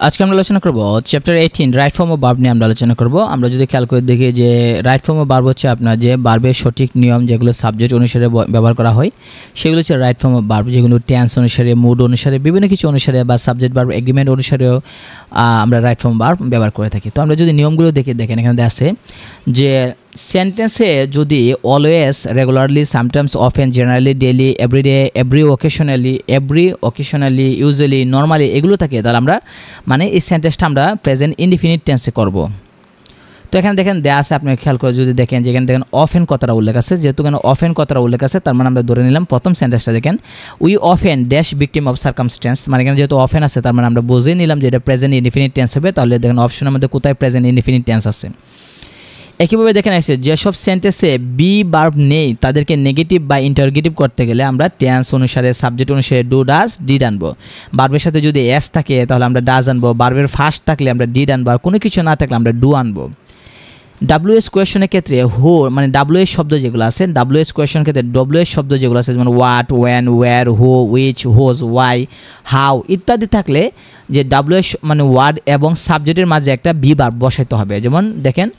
আজকে আমরা আলোচনা করব chapter 18 right form of verb নিয়ে আমরা আলোচনা করব। আমরা যদি খেয়াল করে দেখি যে রাইট ফর্ম অফ ভার্ব হচ্ছে আপনার যে ভার্বের সঠিক নিয়ম যেগুলো সাবজেক্ট অনুসারে ব্যবহার করা হয় সেগুলো হচ্ছে রাইট ফর্ম অফ ভার্ব, যেগুলো টেন্স অনুসারে, মুড অনুসারে, বিভিন্ন কিছু অনুসারে বা সাবজেক্ট ভার্ব এগ্রিমেন্ট অনুসারেও আমরা রাইট ফর্ম ভার্ব ব্যবহার করে থাকি। তো আমরা যদি নিয়মগুলো দেখেন এখানে আছে যে সেন্টেন্সে যদি always, regularly, sometimes, often, generally, daily, everyday, every occasionally, usually, normally এগুলো থাকে, তাহলে আমরা মানে এই সেন্টেন্সটা আমরা প্রেজেন্ট ইনডিফিনিট টেন্সে করব। তো এখানে দেখেন দেয়া আছে, আপনি খেয়াল করে যদি দেখেন যেখানে দেখেন অফেন কথাটা উল্লেখ আছে, যেহেতু এখানে অফেন কথাটা উল্লেখ আছে তার মানে আমরা ধরে নিলাম প্রথম সেন্টেন্সটা দেখেন we often dash victim of circumstance, মানে এখানে যেহেতু অফেন আছে তার মানে আমরা বুঝেই নিলাম যে এটা প্রেজেন্ট ইনডিফিনিট টেন্স হবে। তাহলে দেখেন অপশনের মধ্যে কোথায় প্রেজেন্ট ইনডিফিনিট টেন্স আছে। একইভাবে দেখেন আসছে যেসব সেন্টেন্সে বি ভার্ব নেই তাদেরকে নেগেটিভ বা ইন্টারোগেটিভ করতে গেলে আমরা টেন্স অনুসারে, সাবজেক্ট অনুসারে ডু, ডাজ, ডিড আনবো। ভার্বের সাথে যদি এস থাকে তাহলে আমরা ডাজ আনবো, ভার্বের ফার্স্ট থাকলে আমরা ডিড আনবো, আর কোনো কিছু না থাকলে আমরা ডু আনবো। ডাব্লিউএস কোয়েশনের ক্ষেত্রে হো মানে ডাব্লিউএস শব্দ যেগুলো আছে, ডাব্লিউএস কোয়েশনের ক্ষেত্রে ডব্লিউএস শব্দ যেগুলো আছে যেমন what, when, where, who, which, whose, why, how ইত্যাদি থাকলে যে ডাব্লিউএস মানে ওয়ার্ড এবং সাবজেক্টের মাঝে একটা বি ভার্ব বসাইতে হবে। যেমন দেখেন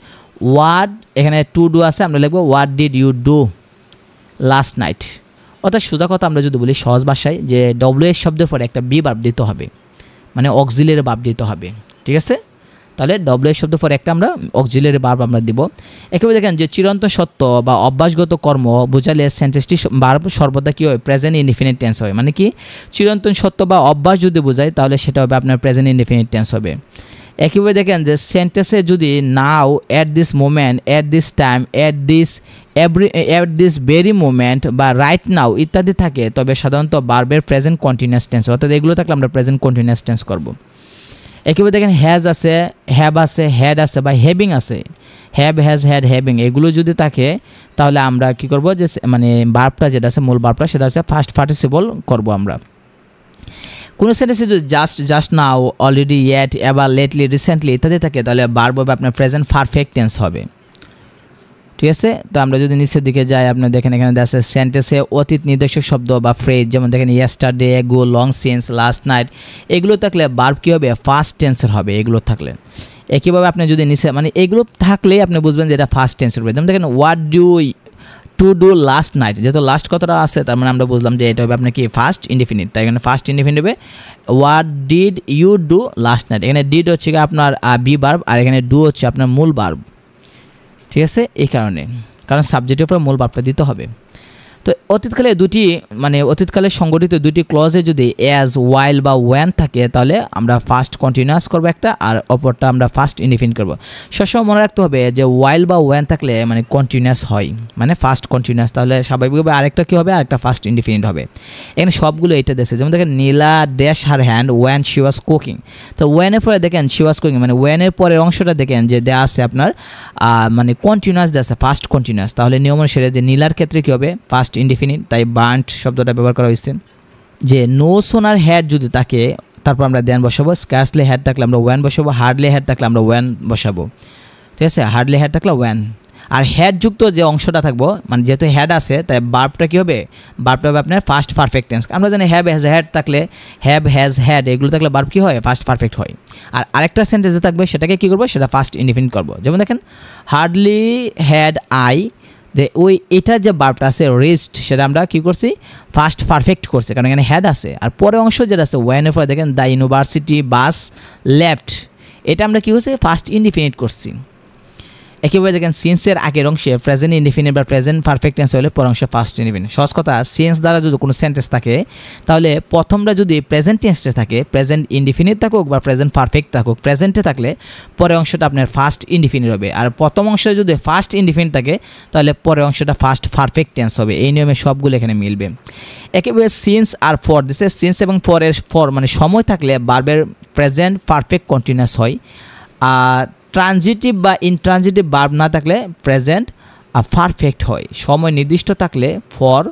ওয়ার্ড, এখানে টু ডু আছে, আমরা লিখবো what did you do last night. অর্থাৎ সোজা কথা আমরা যদি বলি সহজ ভাষায় যে ডব্লিউএস শব্দের পরে একটা বি ভার্ব দিতে হবে, মানে অক্সিলারি ভার্ব দিতে হবে, ঠিক আছে? তাহলে ডব্লিউএস শব্দের পরে একটা আমরা অক্সিলারি ভার্ব আমরা দিব। একেবারে দেখেন যে চিরন্তন সত্য বা অভ্যাসগত কর্ম বোঝালে সেন্টেন্সটি ভার্ব সর্বদা কী হয়, প্রেজেন্ট ইনডিফিনিট টেন্স হয়। মানে কি চিরন্তন সত্য বা অভ্যাস যদি বোঝায় তাহলে সেটা হবে আপনার প্রেজেন্ট ইনডিফিনিট টেন্স হবে। একইভাবে দেখেন যে সেন্টেন্সে যদি now, at this moment, at this time, at this very moment বা রাইট নাও ইত্যাদি থাকে তবে সাধারণত ভার্বের প্রেজেন্ট কন্টিনিউয়াস টেন্স, অর্থাৎ এগুলো থাকলে আমরা প্রেজেন্ট কন্টিনিউয়াস টেন্স করব। একইভাবে দেখেন হ্যাজ আছে, হ্যাভ আছে, হ্যাড আছে বা হ্যাভিং আছে, হ্যাভ, হ্যাজ, হ্যাড, হ্যাভিং এগুলো যদি থাকে তাহলে আমরা কি করব যে মানে ভার্বটা যেটা আছে, মূল ভার্বটা সেটা আছে ফার্স্ট পার্টিসিপল করব আমরা। কোনো সেন্টেন্সে যদি জাস্ট নাও, অলরেডি, ইয়েট, এবার, লেটলি, রিসেন্টলি ইত্যাদি থাকে তাহলে ভার্ব হবে আপনার প্রেজেন্ট পারফেক্ট টেন্স হবে, ঠিক আছে? তো আমরা যদি নিচের দিকে যাই, আপনি দেখেন এখানে আছে সেন্টেন্সে অতীত নির্দেশক শব্দ বা ফ্রেজ, যেমন দেখেন ইয়েস্টারডে, গো, লং সিন্স, লাস্ট নাইট এগুলো থাকলে ভার্ব কী হবে, ফার্স্ট টেন্সের হবে এগুলো থাকলে। একইভাবে আপনি যদি নিচে মানে এগুলো থাকলেই আপনি বুঝবেন যে এটা ফার্স্ট টেন্সের হবে। যেমন দেখেন what do to do last night, যেহেতু লাস্ট কথাটা আছে তার মানে আমরা বুঝলাম যে এটা হবে আপনার কি ফার্স্ট ইনডিফিনিট, তাই এখানে ফার্স্ট ইনডিফিনিট হবে what did you do last night. এখানে ডিড হচ্ছে আপনার বি ভার্ব আর এখানে ডু হচ্ছে আপনার মূল ভার্ব, ঠিক আছে? এই কারণ সাবজেক্টের উপর মূল ভার্বটা দিতে হবে। তো অতীতকালে অতীতকালে সংগঠিত দুটি ক্লজে যদি অ্যাজ, ওয়াইল বা ওয়ান থাকে তাহলে আমরা ফার্স্ট কন্টিনিউয়াস করবো একটা, আর অপরটা আমরা ফার্স্ট ইনডিফিনিট করবো। সবসময় মনে রাখতে হবে যে ওয়াইল বা ওয়ান থাকলে মানে কন্টিনিউয়াস হয়, মানে ফার্স্ট কন্টিনিউয়াস, তাহলে স্বাভাবিকভাবে আরেকটা কী হবে, আরেকটা ফার্স্ট ইনডিফিনিট হবে। এখানে সবগুলো এটা দেশে, যেমন দেখেন Nila dash her hand one she was cooking. তো ওয়ানের পরে দেখেন শি ওয়াজ কুকিং, মানে ওয়ানের পরের অংশটা দেখেন যে দেওয়া আছে আপনার মানে কন্টিনিউয়াস দেওয়া আছে, ফার্স্ট কন্টিনিউয়াস। তাহলে নিয়ম অনুসারে যে নীলার ক্ষেত্রে কী হবে, ফার্স্ট ইনডিফিনিট, তাই বার্ন্ট শব্দটা ব্যবহার করা হয়েছে। যে নো সোনার হ্যাড যদি থাকে তারপর আমরা দেন বসাবো, স্কার্সলি হ্যাড থাকলে আমরা ওয়ান বসাবো, হার্ডলি হ্যাড থাকলে আমরা ওয়ান বসাবো, ঠিক আছে? হার্ডলি হ্যাড থাকলে ওয়ান। আর হ্যাড যুক্ত যে অংশটা থাকবো, মানে যেহেতু হ্যাড আছে তাই ভার্বটা কী হবে, ভার্বটা হবে আপনার ফার্স্ট পারফেক্ট টেন্স। আমরা জানি হ্যাভ, হ্যাজ, হ্যাড থাকলে, হ্যাভ, হ্যাজ, হ্যাড এগুলো থাকলে ভার্ব কী হয়, ফার্স্ট পারফেক্ট হয়। আর আরেকটা সেন্টেন্সে থাকবে সেটাকে কী করবো, সেটা ফার্স্ট ইনডিফিনিট করবো। যেমন দেখেন হার্ডলি হ্যাড আই, যে ওই এটার যে ভার্বটা আছে রেস্ট, সেটা আমরা কী করছি, ফার্স্ট পারফেক্ট করছি, কারণ এখানে হ্যাড আছে। আর পরের অংশ যেটা আছে ওয়ানের পরে দেখেন দ্য ইউনিভার্সিটি বাস লেফট, এটা আমরা কী করছি, ফার্স্ট ইনডিফিনিট করছি। একইভাবে দেখেন সিন্সের আগের অংশে প্রেজেন্ট ইনডিফিনিট বা প্রেজেন্ট পারফেক্ট টেন্স হলে পরের অংশে ফার্স্ট ইনডিফিনিট। সহজ কথা, সিন্স দ্বারা যদি কোনো সেন্টেন্স থাকে তাহলে প্রথমটা যদি প্রেজেন্ট টেন্সে থাকে, প্রেজেন্ট ইনডিফিনিট থাকুক বা প্রেজেন্ট পারফেক্ট থাকুক, প্রেজেন্টে থাকলে পরের অংশটা আপনার ফার্স্ট ইনডিফিনিট হবে। আর প্রথম অংশে যদি ফার্স্ট ইনডিফিনিট থাকে তাহলে পরের অংশটা ফার্স্ট পারফেক্ট টেন্স হবে। এই নিয়মে সবগুলো এখানে মিলবে। একেবারে সিন্স আর ফর দিছে, সিন্স এবং ফর মানে সময় থাকলে ভার্বের প্রেজেন্ট পারফেক্ট কন্টিনিউয়াস হয়। আর ট্রানজিটিভ বা ইনট্রানজিটিভ ভার্ব না থাকলে প্রেজেন্ট পারফেক্ট হয়। সময় নির্দিষ্ট থাকলে ফর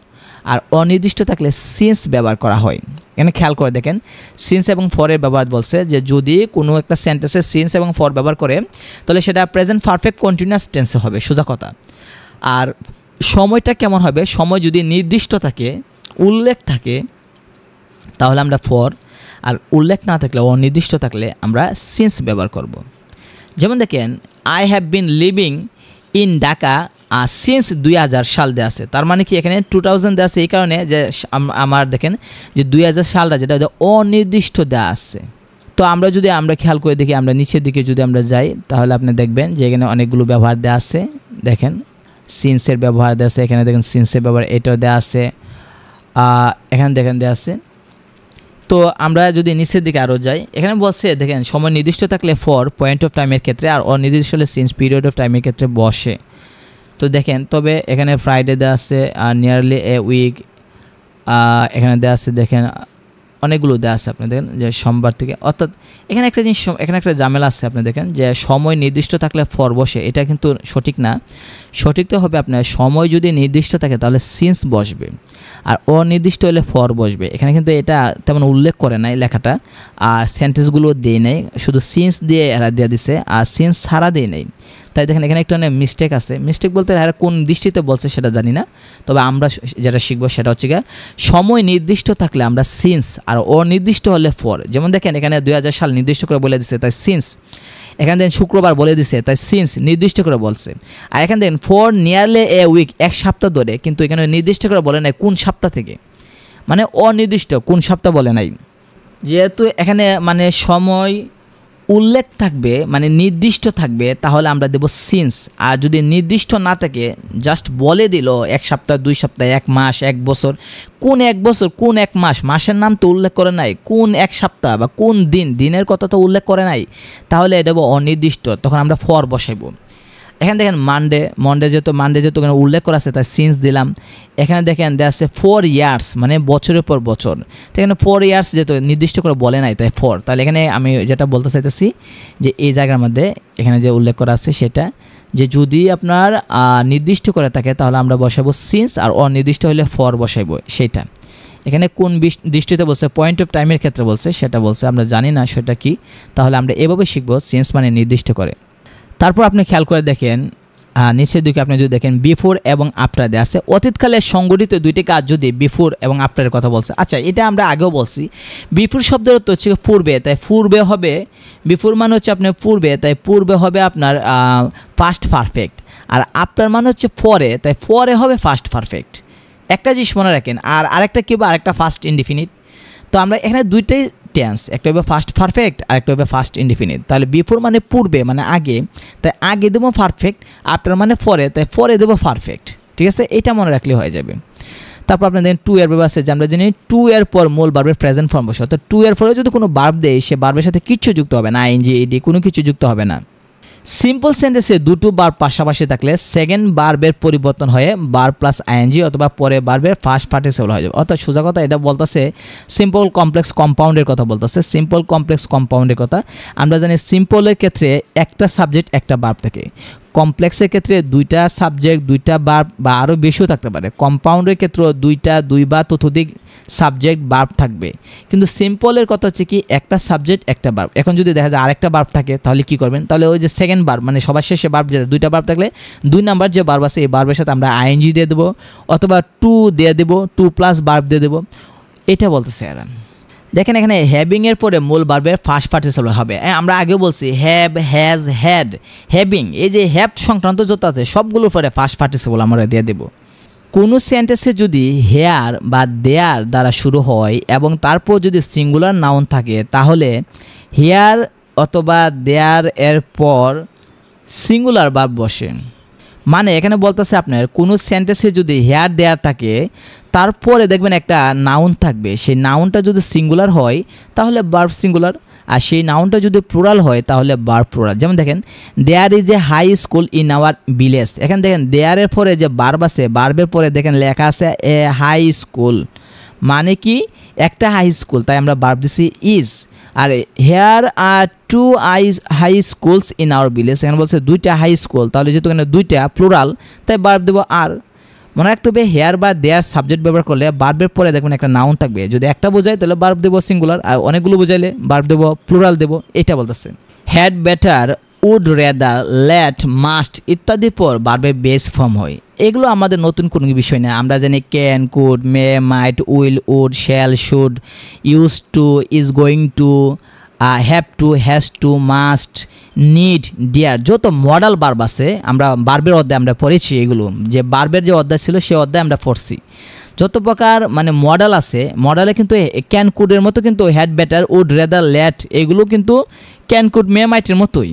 আর অনির্দিষ্ট থাকলে সিন্স ব্যবহার করা হয়। এখানে খেয়াল করে দেখেন সিন্স এবং ফরের ব্যবহার বলছে যে যদি কোনো একটা সেন্টেন্সে সিন্স এবং ফর ব্যবহার করে তাহলে সেটা প্রেজেন্ট পারফেক্ট কন্টিনিউয়াস টেন্সে হবে, সোজা কথা। আর সময়টা কেমন হবে, সময় যদি নির্দিষ্ট থাকে, উল্লেখ থাকে তাহলে আমরা ফর, আর উল্লেখ না থাকলে অনির্দিষ্ট থাকলে আমরা সিন্স ব্যবহার করব। যেমন দেখেন I have been living in Dhaka since 2000 সাল দেওয়া আছে, তার মানে কি এখানে 2000 দেওয়া আছে এই কারণে যে আমার দেখেন যে 2000 সালটা যেটা অনির্দিষ্ট দেওয়া আছে। তো আমরা খেয়াল করে দেখি, আমরা নিচের দিকে যদি আমরা যাই তাহলে আপনি দেখবেন যে এখানে অনেকগুলো ব্যবহার দেওয়া আছে। দেখেন সিন্সের ব্যবহার দেওয়া আছে, এখানে দেখেন সিন্সের ব্যবহার এটাও দেওয়া আছে, এখানে দেখেন দেওয়া আছে। তো আমরা যদি নিচের দিকে আরও যাই, এখানে বলছে দেখেন সময় নির্দিষ্ট থাকলে ফর পয়েন্ট অফ টাইমের ক্ষেত্রে, আর অনির্দিষ্ট হলে সিন্স পিরিয়ড অফ টাইমের ক্ষেত্রে বসে। তো দেখেন তবে এখানে ফ্রাইডে দেওয়া আছে, আর নিয়ারলি এ উইক এখানে দেওয়া আছে। দেখেন অনেকগুলো দেওয়া আছে, আপনি দেখেন যে সোমবার থেকে, অর্থাৎ এখানে একটা জিনিস, এখানে একটা ঝামেলা আছে। আপনি দেখেন যে সময় নির্দিষ্ট থাকলে ফর বসে, এটা কিন্তু সঠিক না। সঠিক তো হবে আপনার সময় যদি নির্দিষ্ট থাকে তাহলে সিন্স বসবে, আর অনির্দিষ্ট হলে ফর বসবে। এখানে কিন্তু এটা তেমন উল্লেখ করে নাই লেখাটা, আর সেন্টেন্সগুলো দিয়ে নেই, শুধু সিন্স দিয়ে এরা দিয়ে দিছে, আর সিন্স ছাড়া দিয়ে নেই। তাই দেখেন এখানে একটা মিস্টেক আছে। মিস্টেক বলতে এরা কোন দৃষ্টিতে বলছে সেটা জানি না, তবে আমরা যেটা শিখবো সেটা হচ্ছে গিয়ে সময় নির্দিষ্ট থাকলে আমরা সিন্স, আর অনির্দিষ্ট হলে ফর। যেমন দেখেন এখানে 2000 সাল নির্দিষ্ট করে বলে দিছে, তাই সিন্স। এখানে দেখেন শুক্রবার বলে দিছে, তাই সিন্স নির্দিষ্ট করে বলছে। আর এখানে দেখেন ফর নিয়ারলি এ উইক, এক সপ্তাহ ধরে, কিন্তু এখানে নির্দিষ্ট করে বলে নাই কোন সপ্তাহ থেকে, মানে অনির্দিষ্ট কোন সপ্তাহ বলে নাই। যেহেতু এখানে মানে সময় উল্লেখ থাকবে, মানে নির্দিষ্ট থাকবে, তাহলে আমরা দেব সিন্স। আর যদি নির্দিষ্ট না থাকে, জাস্ট বলে দিল এক সপ্তাহ, 2 সপ্তাহ, 1 মাস, 1 বছর, কোন 1 বছর, কোন 1 মাস, মাসের নাম তো উল্লেখ করে নাই, কোন 1 সপ্তাহ বা কোন দিন, দিনের কথা তো উল্লেখ করে নাই, তাহলে এটা অনির্দিষ্ট, তখন আমরা ফর বসাইব। এখানে দেখেন মানডে যেহেতু এখানে উল্লেখ করা আছে, তাই সিন্স দিলাম। এখানে দেখেন দেওয়া আছে 4 ইয়ার্স, মানে বছরের পর বছর। তো এখানে 4 ইয়ার্স যেহেতু নির্দিষ্ট করে বলে নাই, তাই ফর। তাহলে এখানে আমি যেটা বলতে চাইতেছি যে এই জায়গার মধ্যে এখানে যে উল্লেখ করা আছে সেটা, যে যদি আপনার নির্দিষ্ট করে থাকে তাহলে আমরা বসাবো সিন্স, আর অনির্দিষ্ট হলে ফর বসাইব সেটা। এখানে কোন দৃষ্টিতে বলছে, পয়েন্ট অফ টাইমের ক্ষেত্রে বলছে, সেটা বলছে, আমরা জানি না সেটা কি। তাহলে আমরা এভাবে শিখবো সিন্স মানে নির্দিষ্ট করে। তারপর আপনি খেয়াল করে দেখেন নিচের দিকে আপনি যদি দেখেন বিফোর এবং আফটার দেওয়া আছে। অতীতকালে সংঘটিত দুইটি কাজ যদি বিফোর এবং আফটারের কথা বলছে। আচ্ছা, এটা আমরা আগেও বলছি, বিফোর শব্দের অর্থ হচ্ছে পূর্বে, তাই পূর্বে হবে, বিফোর মানে হচ্ছে আপনার পূর্বে, তাই পূর্বে হবে আপনার পাস্ট পারফেক্ট। আর আফটার মানে হচ্ছে পরে, তাই পরে হবে পাস্ট পারফেক্ট। একটা জিনিস মনে রাখেন, আর আরেকটা কি হবে, আরেকটা ফার্স্ট ইনডিফিনিট। তো আমরা এখানে দুইটাই টেন্স, একটা হবে ফার্স্ট পারফেক্ট আর একটা হবে ফার্স্ট ইনডিফিনিট। তাহলে বিফোর মানে পূর্বে, মানে আগে, তাই আগে দেবো পারফেক্ট। আফটার মানে পরে, তাই পরে দেবো পারফেক্ট। ঠিক আছে, এটা মনে রাখলে হয়ে যাবে। তারপর আপনার দেখেন টু এর ব্যবহার আছে, যে আমরা জানি টু এর পর মূল বার্বের প্রেজেন্ট ফর্ম বসে, অর্থাৎ টু এর পরে যদি কোনো বার্ব দেয়, সে বার্বের সাথে কিচ্ছু যুক্ত হবে না, আইএনজি, এডি কোনো কিছু যুক্ত হবে না। সিম্পল সেন্টেন্সে দুটো বার্ব পাশাপাশি থাকলে সেকেন্ড বার্বের পরিবর্তন হয়ে বার্ব প্লাস আইএনজি অথবা পরে বার্বের ফার্স্ট পার্টিসিপল হয়ে যাবে। অর্থাৎ সোজা কথা এটা বলতেছে সিম্পল কমপ্লেক্স কম্পাউন্ডের কথা বলতেছে, সিম্পল কমপ্লেক্স কম্পাউন্ডের কথা। আমরা জানি সিম্পলের ক্ষেত্রে একটা সাবজেক্ট একটা বার্ব থাকে, কমপ্লেক্সের ক্ষেত্রে দুইটা সাবজেক্ট দুইটা বার্ব বা আরও বেশিও থাকতে পারে, কম্পাউন্ডের ক্ষেত্রেও দুই বা ততোধিক সাবজেক্ট বার্ব থাকবে। কিন্তু সিম্পলের কথা হচ্ছে কি একটা সাবজেক্ট একটা বার্ব। এখন যদি দেখা যায় আরেকটা বার্ব থাকে তাহলে কি করবেন, তাহলে ওই যে সেকেন্ড বার্ব মানে সবার শেষে বার্ব, যেটা দুইটা বার্ব থাকলে 2 নাম্বার যে বার্ব আছে এই বার্বের সাথে আমরা আইএনজি দিয়ে দেবো অথবা টু দিয়ে দেবো, 2 প্লাস বার্ব দিয়ে দেবো, এটা বলতেছে এরা। দেখেন এখানে হ্যাভিং এর পরে মূল ভার্বের ফার্স্ট পার্টিসিপল হবে। আমরা আগেও বলছি হ্যাভ, হ্যাজ, হ্যাড, হ্যাভিং, এই যে হ্যাভ সংক্রান্ত যত আছে সবগুলোর পরে ফার্স্ট পার্টিসিপল আমরা দিয়ে দেব। কোনো সেন্টেন্সে যদি হেয়ার বা দেয়ার দ্বারা শুরু হয় এবং তারপর যদি সিঙ্গুলার নাউন থাকে তাহলে হেয়ার অথবা দেয়ার এর পর সিঙ্গুলার ভার্ব বসে। মানে এখানে বলতেছে আপনার কোনো সেন্টেন্সে যদি হেয়ার দেয়ার থাকে তারপরে দেখবেন একটা নাউন থাকবে, সেই নাউনটা যদি সিঙ্গুলার হয় তাহলে ভার্ব সিঙ্গুলার, আর সেই নাউনটা যদি প্লুরাল হয় তাহলে ভার্ব প্লুরাল। যেমন দেখেন there is a high school in our village, এখানে দেখেন দেয়ারের পরে যে ভার্ব আছে ভার্বের পরে দেখেন লেখা আছে এ হাই স্কুল, মানে কি একটা হাই স্কুল, তাই আমরা ভার্ব দিছি ইজ। আর here are 2 high schools in our village, এখানে বলছে 2টা হাই স্কুল, তাহলে যেহেতু এখানে 2টা প্লুরাল তাই ভার্ব দেবো আর। মনে রাখতে হবে হেয়ার বা দেয়ার সাবজেক্ট ব্যবহার করলে ভার্বের পরে দেখবেন একটা নাউন থাকবে, যদি একটা বোঝায় তাহলে ভার্ব দেবো সিঙ্গুলার, আর অনেকগুলো বোঝাইলে ভার্ব দেবো প্লুরাল দেবো, এটা বলতেছে। Had better would, rather, let, must ইত্যাদি পর ভার্বের বেস ফর্ম হয়। এগুলো আমাদের নতুন কোনো বিষয় না। আমরা জানি can, could, may, might, will, would, shall, should, use to, is going to, have to, has to, must, need, dare, যত মডাল ভার্ব আছে আমরা ভার্বের অধ্যায় আমরা পড়েছি। এগুলো যে ভার্বের যে অধ্যায় ছিল সেই অধ্যায় আমরা পড়ছি। যত প্রকার মানে মডেল আছে, মডেলে কিন্তু ক্যান, কুডের মতো কিন্তু had, better, would, rather, let এগুলো কিন্তু ক্যান, কুড, মে, মাইটের মতোই।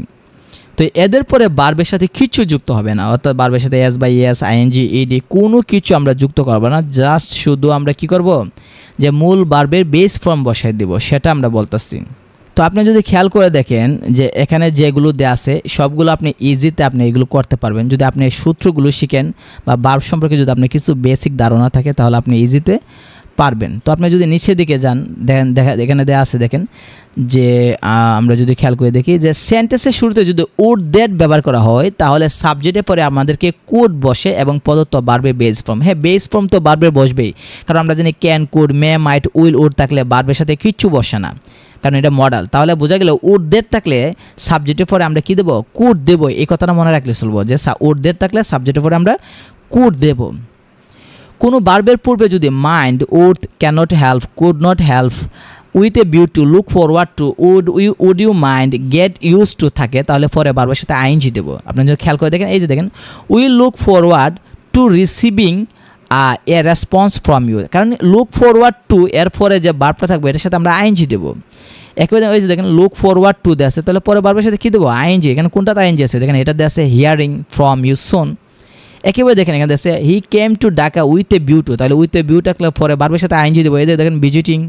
তো এদের পরে ভার্বের সাথে কিছু যুক্ত হবে না, অর্থাৎ ভার্বের সাথে এস বা ইএস, আইএনজি, ইডি কোনো কিছু আমরা যুক্ত করব না। জাস্ট শুধু আমরা কি করব, যে মূল ভার্বের বেস ফর্ম বসাই দেব, সেটা আমরা বলতেছি। তো আপনি যদি খেয়াল করে দেখেন যে এখানে যেগুলো দেওয়া আছে সবগুলো আপনি ইজিতে আপনি এগুলো করতে পারবেন যদি আপনি সূত্রগুলো শিখেন বা ভার্ব সম্পর্কে যদি আপনার কিছু বেসিক ধারণা থাকে তাহলে আপনি ইজিতে পারবেন। তো আপনি যদি নিচের দিকে যান দেখেন, এখানে দেওয়া আছে দেখেন যে আমরা যদি খেয়াল করে দেখি যে সেন্টেন্সের শুরুতে যদি উড, দ্যাট ব্যবহার করা হয় তাহলে সাবজেক্টের পরে আমাদেরকে কুড বসে এবং প্রদত্ত ভার্বের বেস ফর্ম। হ্যাঁ, বেস ফর্ম তো ভার্বের বসবেই, কারণ আমরা জানি can, could, may, might, will, would থাকলে ভার্বের সাথে কিচ্ছু বসে না, কারণ এটা মডেল। তাহলে বোঝা গেল উড, দ্যাট থাকলে সাবজেক্টের পরে আমরা কি দেবো, কুড দেবো। এই কথাটা মনে রাখলে চলবো যে উড, দ্যাট থাকলে সাবজেক্টের পরে আমরা কুড দেব। কোনো ভার্বের পূর্বে যদি mind, would, can't help, could not help, with a view to, look forward to, would you mind, get use to থাকে তাহলে পরে ভার্বের সাথে আইএনজি দেবো। আপনি যদি খেয়াল করে দেখেন, এই যে দেখেন will look forward to receiving a response from you, কারণ লুক ফরওয়ার্ড টু এর পরে যে ভার্বটা থাকবে এটার সাথে আমরা আইএনজি দেবো। একবারে ওই যে দেখেন লুক ফরওয়ার্ড টু দেওয়া আছে, তাহলে পরে ভার্বের সাথে কী দেবো, আইএনজি। এখানে কোনটাতে আইএনজি আছে দেখেন, এটা দেওয়া আছে হিয়ারিং ফ্রম ইউ সুন। একেবারে দেখেন এখানে দেখছে he came to Dhaka with a view to, তাহলে উইথ এ ভিউ থাকলে পরে ভার্বের সাথে আইএনজি দেবো। এদের দেখেন ভিজিটিং।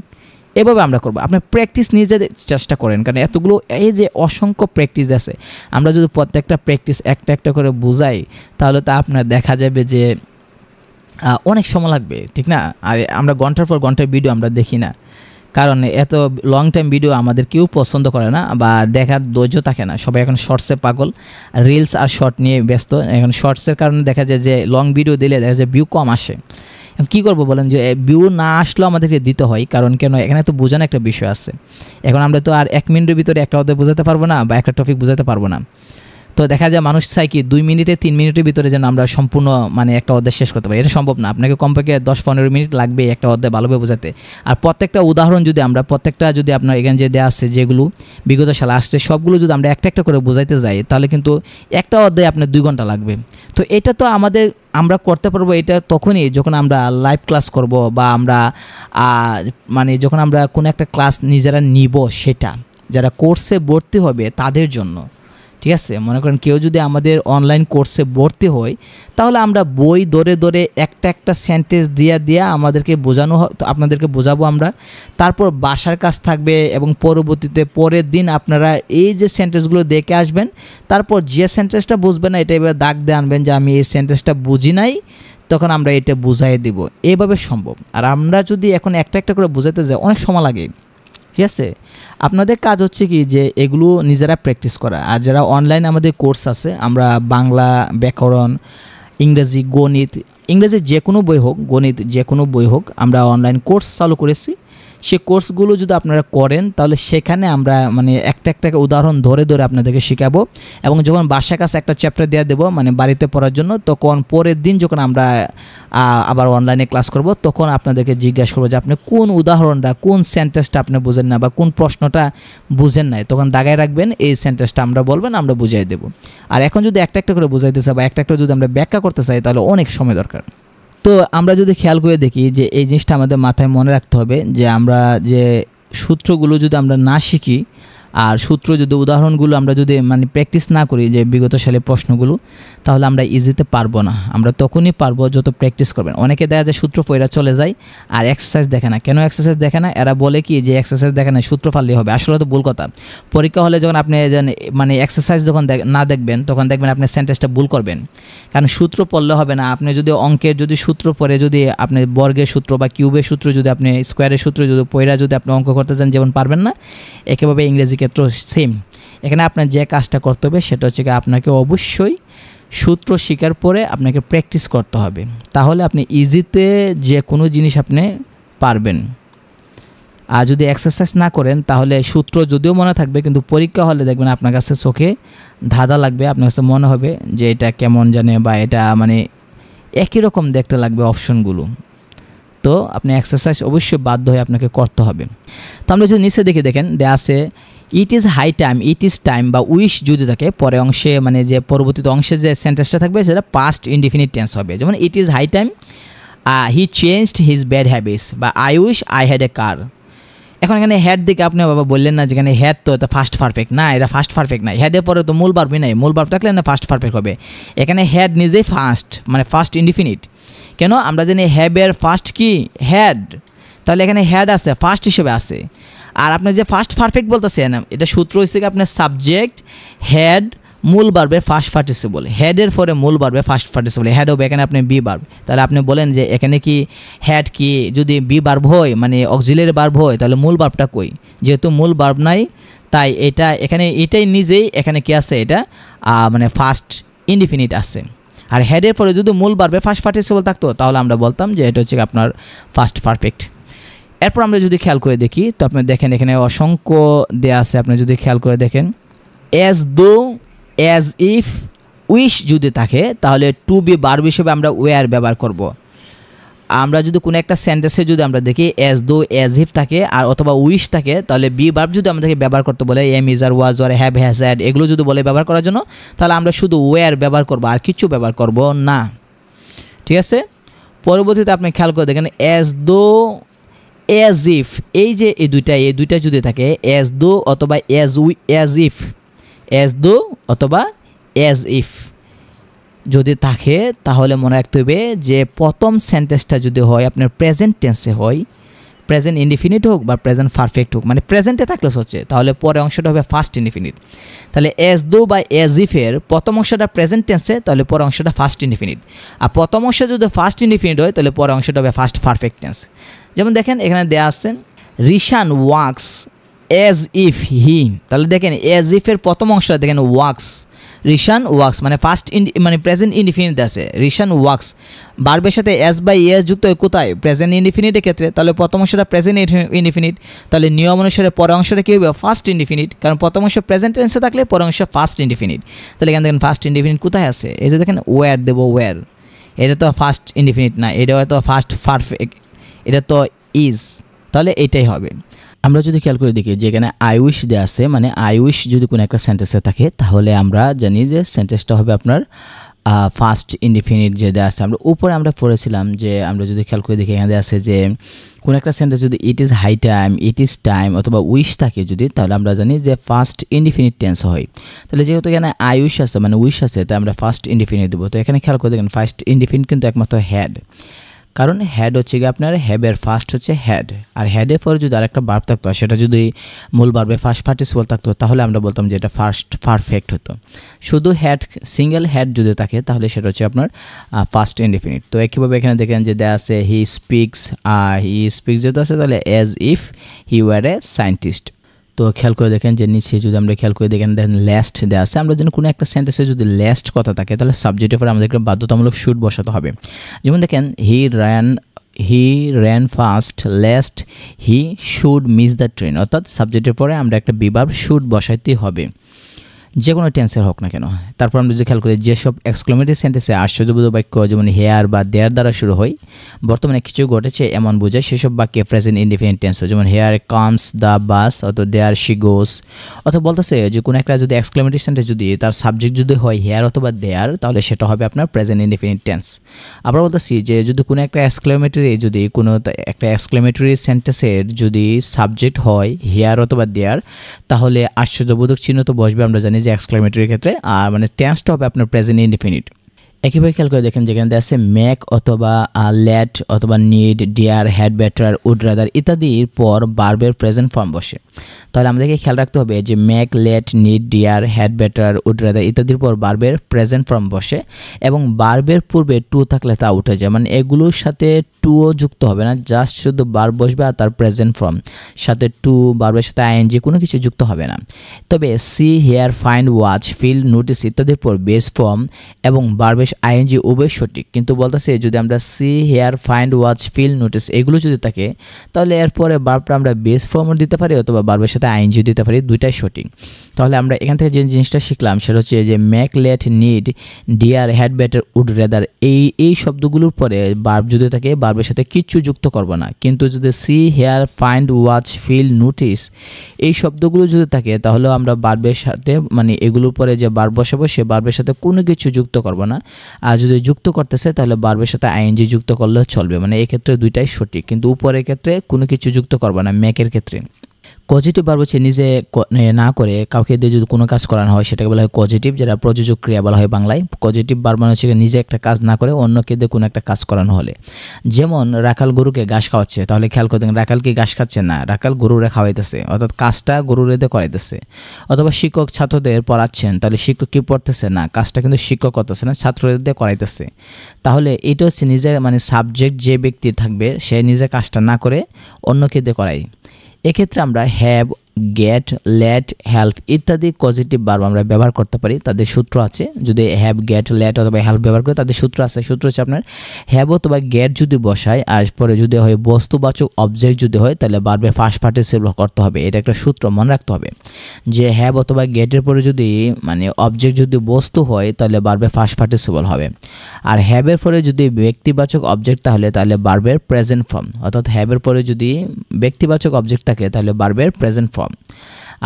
এভাবে আমরা করবো। আপনি প্র্যাকটিস নিজে চেষ্টা করেন, কারণ এতগুলো এই যে অসংখ্য প্র্যাকটিস আছে, আমরা যদি প্রত্যেকটা প্র্যাকটিস একটা একটা করে বুঝাই তাহলে তা আপনার দেখা যাবে যে অনেক সময় লাগবে, ঠিক না? আর আমরা ঘন্টার পর ঘন্টার ভিডিও আমরা দেখি না, কারণ এত লং টাইম ভিডিও আমাদের কেউ পছন্দ করে না বা দেখার ধৈর্য থাকে না। সবাই এখন শর্টসে পাগল, রিলস আর শর্ট নিয়ে ব্যস্ত। এখন শর্টসের কারণে দেখা যায় যে লং ভিডিও দিলে দেখা যায় ভিউ কম আসে। কী করবো বলেন, যে ভিউ না আসলেও আমাদেরকে দিতে হয়, কারণ কেন এখানে তো বোঝানো একটা বিষয় আছে। এখন আমরা তো আর 1 মিনিটের ভিতরে একটা অধ্যায় বোঝাতে পারবো না বা একটা টপিক বোঝাতে পারবো না। তো দেখা যায় মানুষ চাই কি 2 মিনিটে 3 মিনিটের ভিতরে যেন আমরা সম্পূর্ণ মানে একটা অধ্যায় শেষ করতে পারি। এটা সম্ভব না, আপনাকে কমপক্ষে 10-15 মিনিট লাগবে একটা অধ্যায় ভালোভাবে বোঝাতে। আর প্রত্যেকটা উদাহরণ যদি আমরা প্রত্যেকটা যদি আপনার এখানে যে দেওয়া আছে যেগুলো বিগত সালে আসছে সবগুলো যদি আমরা একটা একটা করে বোঝাইতে যাই তাহলে কিন্তু একটা অধ্যায় আপনার 2 ঘন্টা লাগবে। তো এটা তো আমরা করতে পারবো এটা তখনই যখন আমরা লাইভ ক্লাস করব বা আমরা মানে যখন আমরা কোনো একটা ক্লাস নিজেরা নিব, সেটা যারা কোর্সে ভর্তি হবে তাদের জন্য। ঠিক আছে, মনে করেন কেউ যদি আমাদের অনলাইন কোর্সে ভর্তি হয় তাহলে আমরা বই ধরে ধরে একটা একটা সেন্টেন্স দিয়ে আমাদেরকে বোঝানো আপনাদেরকে বোঝাবো আমরা। তারপর বাসার কাজ থাকবে এবং পরবর্তীতে পরের দিন আপনারা এই যে সেন্টেন্সগুলো দেখে আসবেন, তারপর যে সেন্টেন্সটা বুঝবেন না এটা এবার দাগ দিয়ে আনবেন যে আমি এই সেন্টেন্সটা বুঝি নাই, তখন আমরা এটা বুঝাই দিব। এইভাবে সম্ভব। আর আমরা যদি এখন একটা একটা করে বোঝাতে যাই অনেক সময় লাগে। ঠিক আছে, আপনাদের কাজ হচ্ছে কি যে এগুলো নিজেরা প্র্যাকটিস করা। আর যারা অনলাইন আমাদের কোর্স আছে, আমরা বাংলা, ব্যাকরণ, ইংরেজি, গণিত, ইংরেজি যে কোনো বই হোক, গণিত যে কোনো বই হোক, আমরা অনলাইন কোর্স চালু করেছি। সে কোর্সগুলো যদি আপনারা করেন তাহলে সেখানে আমরা মানে একটা একটা উদাহরণ ধরে ধরে আপনাদেরকে শেখাবো এবং যখন বাসার কাছে একটা চ্যাপ্টার দেওয়া দেবো মানে বাড়িতে পড়ার জন্য, তখন পরের দিন যখন আমরা আবার অনলাইনে ক্লাস করব তখন আপনাদেরকে জিজ্ঞাসা করবো যে আপনি কোন উদাহরণটা, কোন সেন্টেন্সটা আপনি বুঝেন না বা কোন প্রশ্নটা বুঝেন নাই, তখন দাগায় রাখবেন, এই সেন্টেন্সটা আমরা বলবেন, আমরা বুঝাই দেবো। আর এখন যদি একটা একটা করে বুঝাইতে চাই বা একটা একটা যদি আমরা ব্যাখ্যা করতে চাই তাহলে অনেক সময় দরকার। তো আমরা যদি খেয়াল করে দেখি যে এই জিনিসটা আমাদের মাথায় মনে রাখতে হবে যে আমরা যে সূত্রগুলো যদি আমরা না শিখি আর সূত্র যদি উদাহরণগুলো আমরা যদি মানে প্র্যাকটিস না করি যে বিগত সালের প্রশ্নগুলো, তাহলে আমরা ইজিতে পারবো না। আমরা তখনই পারবো যত প্র্যাকটিস করবেন। অনেকে দেখা যায় সূত্র পড়া চলে যায় আর এক্সারসাইজ দেখে না। কেন এক্সারসাইজ দেখে না? এরা বলে কি যে এক্সারসাইজ দেখে না, সূত্র পারলেই হবে। আসলে তো ভুল কথা। পরীক্ষা হলে যখন আপনি মানে এক্সারসাইজ যখন না দেখবেন তখন দেখবেন আপনি সেন্টেন্সটা ভুল করবেন, কারণ সূত্র পড়লে হবে না। আপনি যদি অঙ্কের যদি সূত্র পড়ে যদি আপনি বর্গের সূত্র বা কিউবের সূত্র যদি আপনি স্কোয়ারের সূত্র যদি পড়া যদি আপনি অঙ্ক করতে চান যেমন পারবেন না, একইভাবে ইংরেজি ক্ষেত্র সেম। এখানে আপনার যে কাজটা করতে হবে সেটা হচ্ছে কি আপনাকে অবশ্যই সূত্র শেখার পরে আপনাকে প্র্যাকটিস করতে হবে, তাহলে আপনি ইজিতে যে কোনো জিনিস আপনি পারবেন। আর যদি এক্সারসাইজ না করেন তাহলে সূত্র যদিও মনে থাকবে, কিন্তু পরীক্ষা হলে দেখবেন আপনার কাছে চোখে ধাঁধা লাগবে, আপনার কাছে মনে হবে যে এটা কেমন জানে বা এটা মানে একই রকম দেখতে লাগবে অপশনগুলো। তো আপনি এক্সারসাইজ অবশ্যই বাধ্য হয়ে আপনাকে করতে হবে। তো আমরা যদি নিচে দেখেন দেয়া আছে it is high time, it is time বা উইশ যদি থাকে পরে অংশে মানে যে পরবর্তী অংশে যে সেন্টেন্সটা থাকবে সেটা পাস্ট ইনডিফিনিট টেন্স হবে। যেমন it is high time he changed his bad habits বা I wish I had a car. এখন এখানে হেড দিকে আপনি বাবা বললেন না যেখানে হেড তো এটা ফার্স্ট পারফেক্ট না, এটা ফার্স্ট পারফেক্ট না, হেডের পরে তো মূল ভার্বই নাই, মূল ভার্ব থাকলে না ফার্স্ট পারফেক্ট হবে। এখানে হেড নিজেই ফার্স্ট মানে ফার্স্ট ইনডিফিনিট। কেন আমরা জানি হ্যাবের ফার্স্ট কি হেড, তাহলে এখানে হেড আছে ফার্স্ট হিসেবে আছে। আর আপনি যে ফার্স্ট পারফেক্ট বলতেছেন এটা সূত্র হচ্ছে কি আপনার সাবজেক্ট হেড মূল ভার্বের ফার্স্ট পার্টিসিপল, হেডের পরে মূল ভার্বের ফার্স্ট পার্টিসিপল, হেড হবে এখানে আপনি বি ভার্ব। তাহলে আপনি বলেন যে এখানে কি হেড কি যদি বি ভার্ব হয় মানে অক্সিলারি ভার্ব হয় তাহলে মূল ভার্বটা কই, যেহেতু মূল ভার্ব নাই তাই এটা এখানে এটাই নিজেই এখানে কি আছে এটা মানে ফার্স্ট ইনডিফিনিট আছে। আর হেডের পরে যদি মূল ভার্বের ফার্স্ট পার্টিসিপল থাকতো তাহলে আমরা বলতাম যে এটা হচ্ছে আপনার ফার্স্ট পারফেক্ট। এরপর আমরা যদি খেয়াল করে দেখি তো আপনি দেখেন এখানে অসংখ্য দেয়া আছে, আপনি যদি খেয়াল করে দেখেন as though as if wish যদি থাকে তাহলে টু বি ভার্ব হিসেবে আমরা ওয়্যার ব্যবহার করব। আমরা যদি কোনো একটা সেন্টেন্সে যদি আমরা দেখি অ্যাজ দো অ্যাজ ইফ থাকে আর অথবা উইশ থাকে তাহলে বি ভার্ব যদি আমাদেরকে ব্যবহার করতে বলে এম ইজ আর ওয়াজ আর হ্যাভ হ্যাজ হ্যাড এগুলো যদি বলে ব্যবহার করার জন্য তাহলে আমরা শুধু ওয়্যার ব্যবহার করব আর কিছু ব্যবহার করব না। ঠিক আছে, পরবর্তীতে আপনি খেয়াল করে দেখেন অ্যাজ দো অ্যাজ ইফ, এই যে এই দুইটা যদি থাকে অ্যাজ দো অথবা অ্যাজ ইফ, অ্যাজ দো অথবা অ্যাজ ইফ যদি থাকে তাহলে মনে রাখতে হবে যে প্রথম সেন্টেন্সটা যদি হয় আপনার প্রেজেন্ট টেন্সে হয়, প্রেজেন্ট ইনডিফিনিট হোক বা প্রেজেন্ট পারফেক্ট হোক মানে প্রেজেন্টে থাকলে হচ্ছে তাহলে পরে অংশটা হবে ফার্স্ট ইনডিফিনিট। তাহলে অ্যাজ দো বা অ্যাজ ইফের প্রথম অংশটা প্রেজেন্ট টেন্সে তাহলে পরে অংশটা ফার্স্ট ইনডিফিনিট, আর প্রথম অংশ যদি ফার্স্ট ইনডিফিনিট হয় তাহলে পরে অংশটা হবে ফার্স্ট পারফেক্ট টেন্স। যেমন দেখেন এখানে দেয়া আছে Rishan wax as if he, তাহলে দেখেন অ্যাজ ইফের প্রথম অংশটা দেখেন ওয়াক্স, রিশান ওয়াক্স মানে ফার্স্ট মানে প্রেজেন্ট ইনডিফিনিট আছে, রিশান ওয়াক্স ভার্বের সাথে এস বাই এস যুক্ত হয় কোথায় প্রেজেন্ট ইনডিফিনিটের ক্ষেত্রে, তাহলে প্রথম অংশটা প্রেজেন্ট ইনডিফিনিট, তাহলে নিয়ম অনুসারে পরের অংশটা কী হবে ফার্স্ট ইনডিফিনিট, কারণ প্রথম অংশ প্রেজেন্ট টেন্সে থাকলে পরের অংশ ফার্স্ট ইনডিফিনিট। তাহলে এখানে দেখেন ফার্স্ট ইনডিফিনিট কোথায় আছে, এই যে দেখেন ওয়্যার দেবো ওয়্যার, এটা তো ফার্স্ট ইনডিফিনিট না, এটা হয়তো ফার্স্ট পারফেক্ট, এটা তো ইজ, তাহলে এটাই হবে। আমরা যদি খেয়াল করে দেখি যেখানে আই উইশ দেওয়া আছে মানে আই উইশ যদি কোনো একটা সেন্টেন্সে থাকে তাহলে আমরা জানি যে সেন্টেন্সটা হবে আপনার ফার্স্ট ইনডিফিনিট যে দেওয়া আছে। আমরা উপরে আমরা পড়েছিলাম যে আমরা যদি খেয়াল করে দেখি এখানে আছে যে কোনো একটা সেন্টেন্স যদি it is high time, it is time অথবা উইশ থাকে যদি তাহলে আমরা জানি যে ফার্স্ট ইনডিফিনিট টেন্স হয়। তাহলে যেহেতু এখানে আই উইশ আছে মানে উইশ আছে তাই আমরা ফার্স্ট ইনডিফিনিট দেবো। তো এখানে খেয়াল করে দেখেন ফার্স্ট ইনডিফিনিট কিন্তু একমাত্র হ্যাড, কারণ হেড হচ্ছে কি আপনার হ্যাবের ফার্স্ট হচ্ছে হেড, আর হেডের পরে যদি আরেকটা ভার্ব থাকতো সেটা যদি মূল ভার্বের ফার্স্ট পার্টিসিপল থাকতো তাহলে আমরা বলতাম যে এটা ফার্স্ট পারফেক্ট হতো। শুধু হেড সিঙ্গেল হেড যদি থাকে তাহলে সেটা হচ্ছে আপনার ফার্স্ট ইনডিফিনিট। তো একইভাবে এখানে দেখেন যে দেয়া আছে হি স্পিক্স যেহেতু আছে তাহলে as if he war A scientist. তো খেয়াল করে দেখেন যে নিচে যদি আমরা খেয়াল করে দেখেন ল্যাস্ট দেওয়া আছে, আমরা যেন কোনো একটা সেন্টেন্সে যদি ল্যাস্ট কথা থাকে তাহলে সাবজেক্টের পরে আমাদেরকে বাধ্যতামূলক শুড বসাতে হবে। যেমন দেখেন he ran fast lest he should miss the train, অর্থাৎ সাবজেক্টের পরে আমরা একটা বিভার্ব শুড বসাইতে হবে যে কোনো টেন্সের হোক না কেন। তারপর আমরা যদি খেয়াল করি যেসব এক্সক্লেমেটরি সেন্টেন্সে আশ্চর্যবোধক বাক্য যেমন হেয়ার বা দেয়ার দ্বারা শুরু হয় বর্তমানে কিছু ঘটেছে এমন বোঝায় সেসব বাক্যে প্রেজেন্ট ইনডিফিনিট টেন্স, যেমন হেয়ার কামস দ্য বাস অথবা দেয়ার শি গোস, অথবা বলতেছে যে কোনো একটা যদি এক্সক্লেমেটরি সেন্টেন্স যদি তার সাবজেক্ট যদি হয় হেয়ার অথবা দেয়ার তাহলে সেটা হবে আপনার প্রেজেন্ট ইনডিফিনিট টেন্স। আবার বলতেছি যে যদি কোনো একটা এক্সক্লেমেটরি সেন্টেন্সের যদি সাবজেক্ট হয় হেয়ার অথবা দেয়ার তাহলে আশ্চর্যবোধক চিহ্ন তো বসবে আমরা জানি যে এক্সক্লেমেটরির ক্ষেত্রে, আর মানে টেন্সটা হবে আপনার প্রেজেন্ট ইনডিফিনিট। একইভাবে খেয়াল করে দেখেন যেখানে আছে মেক অথবা লেট অথবা need dare had better would rather ইত্যাদির পর ভার্বের প্রেজেন্ট ফর্ম বসে, তাহলে আমাদেরকে খেয়াল রাখতে হবে যে make let need dare had better would rather ইত্যাদির পর ভার্বের প্রেজেন্ট ফর্ম বসে এবং ভার্বের পূর্বে টু থাকলে তা উঠে যায়, মানে এগুলোর সাথে টুও যুক্ত হবে না, জাস্ট শুধু ভার্ব বসবে আর তার প্রেজেন্ট ফর্ম, সাথে টু ভার্বের সাথে আইএনজি কোনো কিছু যুক্ত হবে না। তবে see hear find watch feel notice ইত্যাদির পর বেস ফর্ম এবং ভার্বের বার্বের আইএনজি উভয় সঠিক, কিন্তু বলতেছে যদি আমরা see, hear, find, watch, feel, notice এগুলো যদি থাকে তাহলে এরপরে বার্বটা আমরা বেস ফর্মও দিতে পারি অথবা বার্বের সাথে আইএনজি দিতে পারি, দুইটাই সঠিক। তাহলে আমরা এখান থেকে যে জিনিসটা শিখলাম সেটা হচ্ছে যে make, let, need, dare, had better, would rather এই শব্দগুলোর পরে বার্ব যদি থাকে বার্বের সাথে কিচ্ছু যুক্ত করব না, কিন্তু যদি see, hear, find, watch, feel, notice এই শব্দগুলো যদি থাকে তাহলে আমরা বার্বের সাথে মানে এগুলোর পরে যে বার্ব বসাবো সে বার্বের সাথে কোনো কিছু যুক্ত করব না। আর যদি যুক্ত করতেছে তাহলে বার্বের সাথে আইএনজি যুক্ত করলেও চলবে, মানে এই ক্ষেত্রে দুইটাই সঠিক, কিন্তু উপরের ক্ষেত্রে কোনো কিছু যুক্ত করব না মেকের ক্ষেত্রে। পজিটিভ ভার্ব হচ্ছে নিজে না করে কাউকে দিয়ে যদি কোনো কাজ করানো হয় সেটাকে বলা হয় পজিটিভ, যেটা প্রযোজক ক্রিয়া বলা হয় বাংলায়। পজিটিভ ভার্ব মানে হচ্ছে নিজে একটা কাজ না করে অন্যকে দিয়ে কোনো একটা কাজ করানো হলে, যেমন রাখাল গরুকে ঘাস খাওয়াচ্ছে, তাহলে খেয়াল করে দেখেন রাখাল কি ঘাস খাচ্ছে না, রাখাল গরুরে খাওয়াইতেছে, অর্থাৎ কাজটা গরুরে দিয়ে করাইতেছে। অথবা শিক্ষক ছাত্রদের পড়াচ্ছেন, তাহলে শিক্ষক কি পড়তেছে না, কাজটা কিন্তু শিক্ষক করতেছে না, ছাত্রদের দিয়ে করাইতেছে। তাহলে এটা হচ্ছে নিজে মানে সাবজেক্ট যে ব্যক্তি থাকবে সে নিজে কাজটা না করে অন্যকে দিয়ে করায়। এক্ষেত্রে আমরা হ্যাভ, গেট, লেট, হেল্প ইত্যাদি পজিটিভ ভার্ব আমরা ব্যবহার করতে পারি, তাদের সূত্র আছে। যদি হ্যাভ, গেট, লেট অথবা হেল্প ব্যবহার করে তাদের সূত্র আছে। সূত্র হচ্ছে আপনার হ্যাভ অথবা গেট যদি বসায় আর পরে যদি হয় বস্তুবাচক অবজেক্ট যদি হয় তাহলে ভার্বের ফার্স্ট পার্টিসিপল করতে হবে, এটা একটা সূত্র মনে রাখতে হবে যে হ্যাভ অথবা গেটের পরে যদি মানে অবজেক্ট যদি বস্তু হয় তাহলে ভার্বের ফার্স্ট পার্টিসিপল হবে। আর হ্যাভের পরে যদি ব্যক্তিবাচক অবজেক্ট তাহলে ভার্বের প্রেজেন্ট ফর্ম, অর্থাৎ হ্যাভের পরে যদি ব্যক্তিবাচক অবজেক্ট থাকে তাহলে ভার্বের প্রেজেন্ট ফর্ম।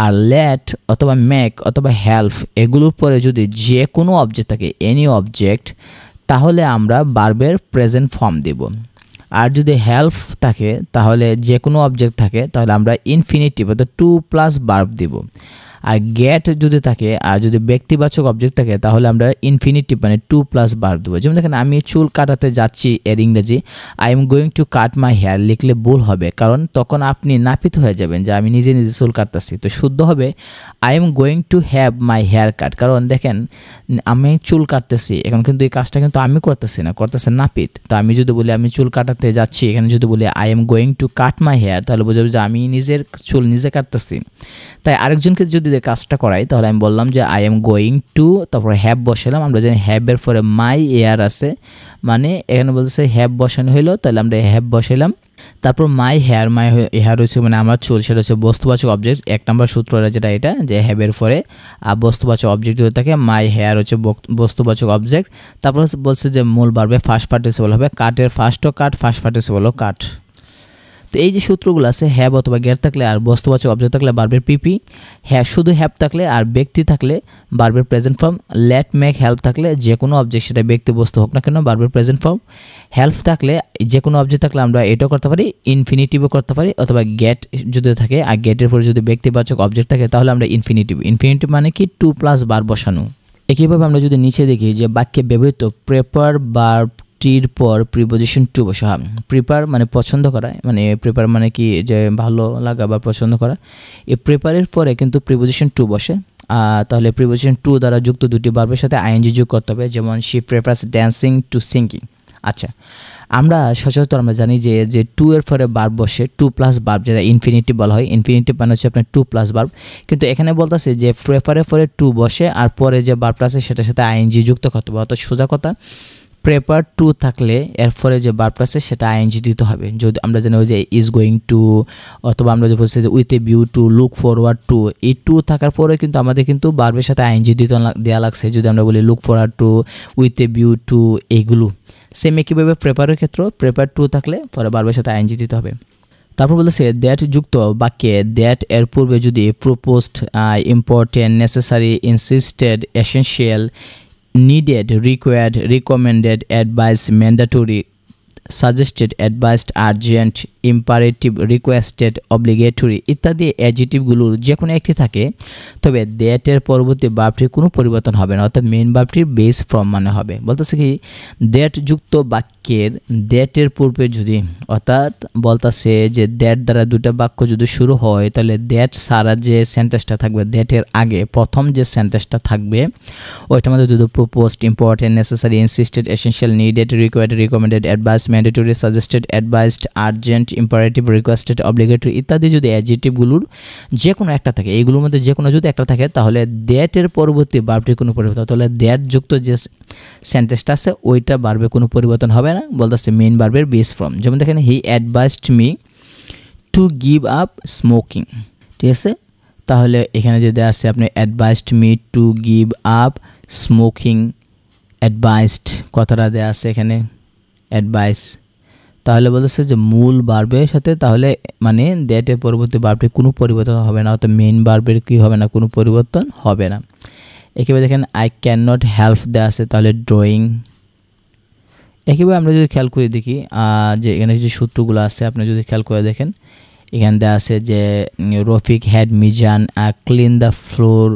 আর লেট অথবা মেক অথবা হেল্প এগুলোর পরে যদি যে কোনো অবজেক্ট থাকে এনি অবজেক্ট তাহলে আমরা ভার্বের প্রেজেন্ট ফর্ম দেব। আর যদি হেল্প থাকে তাহলে যে কোনো অবজেক্ট থাকে তাহলে আমরা ইনফিনিটিভ অর্থাৎ টু প্লাস ভার্ব দেব। আর গেট যদি থাকে আর যদি ব্যক্তিবাচক অবজেক্ট থাকে তাহলে আমরা ইনফিনিটিভ মানে টু প্লাস ভার্ব দেবো। যেমন দেখেন আমি চুল কাটাতে যাচ্ছি এর ইংরেজি I am going to cut my hair লিখলে ভুল হবে, কারণ তখন আপনি নাপিত হয়ে যাবেন যে আমি নিজে নিজে চুল কাটতেছি। তো শুদ্ধ হবে I am going to have my hair cut, কারণ দেখেন আমি চুল কাটতেছি এখন কিন্তু এই কাজটা কিন্তু আমি করতেছি না, করতেছে নাপিত। তো আমি যদি বলি আমি চুল কাটাতে যাচ্ছি, এখানে যদি বলি I am going to cut my hair তাহলে বোঝাবে যে আমি নিজের চুল নিজে কাটতেছি। তাই আরেকজনকে যদি কাজটা করাই তাহলে আমি বললাম যে আই এম গোয়িং টু, তারপর হ্যাভ বসালাম, আমরা জানি হ্যাভের পরে মাই এয়ার আছে, মানে এখানে বলতেছে হ্যাভ বসানো হইলো তাহলে আমরা হ্যাভ বসাইলাম। তারপর মাই হেয়ার হচ্ছে মানে আমার চুল, সেটা হচ্ছে বস্তুবাচক অবজেক্ট। এক নম্বর সূত্র যেটা এটা যে হ্যাভের পরে বস্তুবাচক অবজেক্ট যদি থাকে মাই হেয়ার হচ্ছে বস্তুবাচক অবজেক্ট। তারপর বলছে যে মূল ভার্বে ফার্স্ট পার্টিসিপল হবে, কাটের ফার্স্টও কাট, ফার্স্ট পার্টিসিপলও কাট। তো এই যে সূত্রগুলো আছে হ্যাভ অথবা গেট থাকলে আর বস্তুবাচক অবজেক্ট থাকলে ভার্বের পিপি, হ্যাঁ শুধু হ্যাভ থাকলে আর ব্যক্তি থাকলে ভার্বের present form, let, make, help থাকলে যে কোনো অবজেক্ট সেটা ব্যক্তি বস্তু হোক না কেন ভার্বের প্রেজেন্ট ফর্ম, হেল্প থাকলে যে কোনো অবজেক্ট থাকলে আমরা এটাও করতে পারি ইনফিনিটিভও করতে পারি, অথবা গেট যদি থাকে আর গেটের পরে যদি ব্যক্তিবাচক অবজেক্ট থাকে তাহলে আমরা ইনফিনিটিভ মানে কি টু প্লাস ভার্ব বসানো। একইভাবে আমরা যদি নিচে দেখি যে বাক্যে ব্যবহৃত প্রেপার ভার্ব টির পর প্রিপোজিশন টু বসা। প্রিপার মানে পছন্দ করা, মানে প্রিপার মানে কি যে ভালো লাগা বা পছন্দ করা। এই প্রিপারের পরে কিন্তু প্রিপোজিশন টু বসে, তাহলে প্রিপোজিশন টু দ্বারা যুক্ত দুটি ভার্বের সাথে আইএনজি যোগ করতে হবে, যেমন she prefers dancing two singing. আচ্ছা আমরা সচরাচর আমরা জানি যে টু এর পরে ভার্ব বসে টু প্লাস ভার্ব, যেটা ইনফিনিটিভ বলা হয়। ইনফিনিটিভ মানে হচ্ছে আপনার টু প্লাস ভার্ব, কিন্তু এখানে বলতেছে যে প্রেফারের পরে টু বসে আর পরে যে ভার্বটা আছে সেটার সাথে আইএনজি যুক্ত করতে হবে। অর্থাৎ সোজা কথা প্রেপার টু থাকলে এরপরে যে ভার্বটা আছে সেটা আইএনজি দিতে হবে। যদি আমরা জানি ওই যে ইজ গোয়িং টু, অথবা আমরা যে বলছি যে with a view to, look forward two, এই টু থাকার পরে কিন্তু আমাদের কিন্তু ভার্বের সাথে আইএনজি দেওয়া লাগছে। যদি আমরা বলি look forward two, with a view two, এইগুলো সেম একইভাবে প্রেপারের ক্ষেত্রেও প্রেপার টু থাকলে পরে ভার্বের সাথে আইএনজি দিতে হবে। তারপর বলতেছে দ্যাট যুক্ত বাক্যে দ্যাট এর পূর্বে যদি proposed, important, necessary, insisted, essential, needed, required, recommended, advised, mandatory, suggested, advised, urgent, imperative, requested, obligatory ইত্যাদি অ্যাডজেক্টিভগুলোর যে কোনো একটি থাকে তবে দ্যাট এর পরবর্তী ভার্বটির কোনো পরিবর্তন হবে না, অর্থাৎ মেইন ভার্বটির বেস ফর্ম মানে হবে। বলতেছে কি দ্যাট যুক্ত বাক্যের দ্যাট এর পূর্বে যদি, অর্থাৎ বলতেছে যে দ্যাট দ্বারা দুটো বাক্য যদি শুরু হয় তাহলে দ্যাট সারা যে সেন্টেন্সটা থাকবে দ্যাটের আগে প্রথম যে সেন্টেন্সটা থাকবে ওইটার মধ্যে যদি proposed, important, necessary, insisted, essential, needed, required, recommended, advice, mandatory, suggested, advised, urgent, imperative, requested, obligatory ইত্যাদি যদি অ্যাডজেক্টিভগুলোর যে কোনো একটা থাকে, এইগুলোর মধ্যে যে কোনো যদি একটা থাকে তাহলে দ্যাটের পরবর্তী ভার্বটির কোনো পরিবর্তন, তাহলে দ্যাট যুক্ত যে সেন্টেন্সটা আছে ওইটা ভার্বে কোনো পরিবর্তন হবে না, বলতেছে মেইন ভার্বের বেস ফর্ম। যেমন দেখেন he advised me to give up smoking, ঠিক আছে। তাহলে এখানে যদি আছে আপনি advised me to give up smoking, advised কথাটা দেওয়া আছে এখানে অ্যাডভাইস, তাহলে বলতেছে যে মূল ভার্বের সাথে তাহলে মানে দ্যাটের পরবর্তী ভার্বের কোনো পরিবর্তন হবে না, অর্থাৎ মেইন ভার্বের কী হবে না, কোনো পরিবর্তন হবে না। একেবারে দেখেন আই ক্যান নট হেল্প দেওয়া আছে তাহলে ড্রয়িং। একেবারে আমরা যদি খেয়াল করে দেখি যে এখানে যে সূত্রগুলো আছে আপনি যদি খেয়াল করে দেখেন এখানে দেওয়া আছে যে Rafiq had Mizan clean the floor,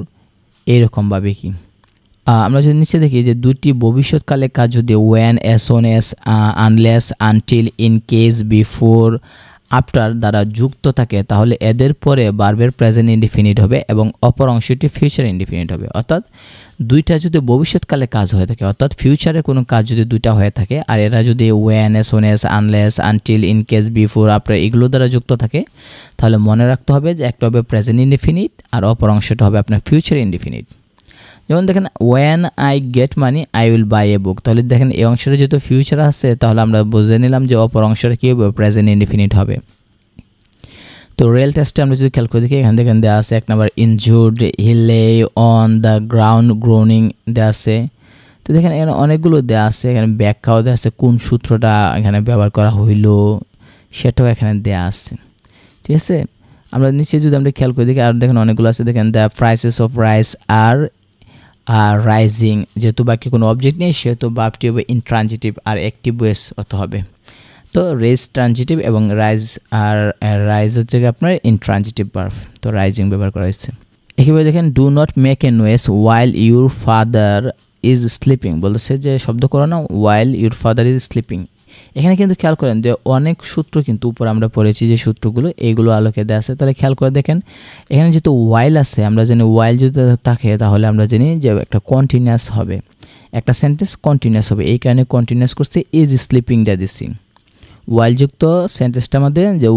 এইরকমভাবে কি আমরা যদি নিচে দেখি যে দুটি ভবিষ্যৎকালে কাজ যদি when, as soon as, unless, until, in case, before, after দ্বারা যুক্ত থাকে তাহলে এদের পরে ভার্বের প্রেজেন্ট ইনডিফিনিট হবে এবং অপর অংশটি ফিউচার ইনডিফিনিট হবে। অর্থাৎ দুইটা যদি ভবিষ্যৎকালে কাজ হয়ে থাকে, অর্থাৎ ফিউচারে কোনো কাজ যদি দুইটা হয়ে থাকে আর এরা যদি when, as soon as, unless, until, in case, before, after এগুলো দ্বারা যুক্ত থাকে তাহলে মনে রাখতে হবে যে একটা হবে প্রেজেন্ট ইনডিফিনিট আর অপর অংশটা হবে আপনার ফিউচার ইনডিফিনিট। যেমন দেখেন when I get money I will buy a book, তাহলে দেখেন এই অংশটা যেহেতু ফিউচার আছে তাহলে আমরা বুঝে নিলাম যে অপর অংশটা কী হবে, প্রেজেন্ট ইনডিফিনিট হবে। তো রিয়েল টেস্টে আমরা যদি খেয়াল করে দেখি এখান থেকে দেওয়া আছে 1 number injured, he lay on the ground Groening দেওয়া আছে। তো দেখেন এখানে অনেকগুলো দেওয়া আছে, এখানে ব্যাখ্যাও দেওয়া আছে কোন সূত্রটা এখানে ব্যবহার করা হইল সেটাও এখানে দেওয়া আছে, ঠিক আছে। আমরা নিচে যদি আমরা খেয়াল করে দেখি আর দেখেন অনেকগুলো আছে, দেখেন the prices of rice are rising, যেহেতু বাকি কোনো অবজেক্ট নেই সেহেতু ভার্বটি হবে ইনট্রানজিটিভ আর অ্যাক্টিভ ভয়েস হতে হবে। তো রেজ ট্রানজিটিভ এবং রাইজ হচ্ছে আপনার ইনট্রানজিটিভ ভার্ব, তো রাইজিং ব্যবহার করা হয়েছে। একেবারে দেখেন do not make a noise while your father is sleeping, বলতেছে যে শব্দ করো না ওয়াইল ইউর ফাদার ইজ স্লিপিং। এখানে কিন্তু খেয়াল করেন যে অনেক সূত্র কিন্তু উপর আমরা পড়েছি যে সূত্রগুলো এইগুলো আলোকে দেওয়া আছে, তাহলে খেয়াল করে দেখেন এখানে যেহেতু ওয়াইল আছে আমরা জানি ওয়াইল যদি থাকে তাহলে আমরা জানি যে একটা কন্টিনিউয়াস হবে, একটা সেন্টেন্স কন্টিনিউয়াস হবে, এই কারণে কন্টিনিউয়াস করছে ইজ স্লিপিং দিয়ে দিচ্ছি। ওয়াইল যুক্ত সেন্টেন্সটার মধ্যে যে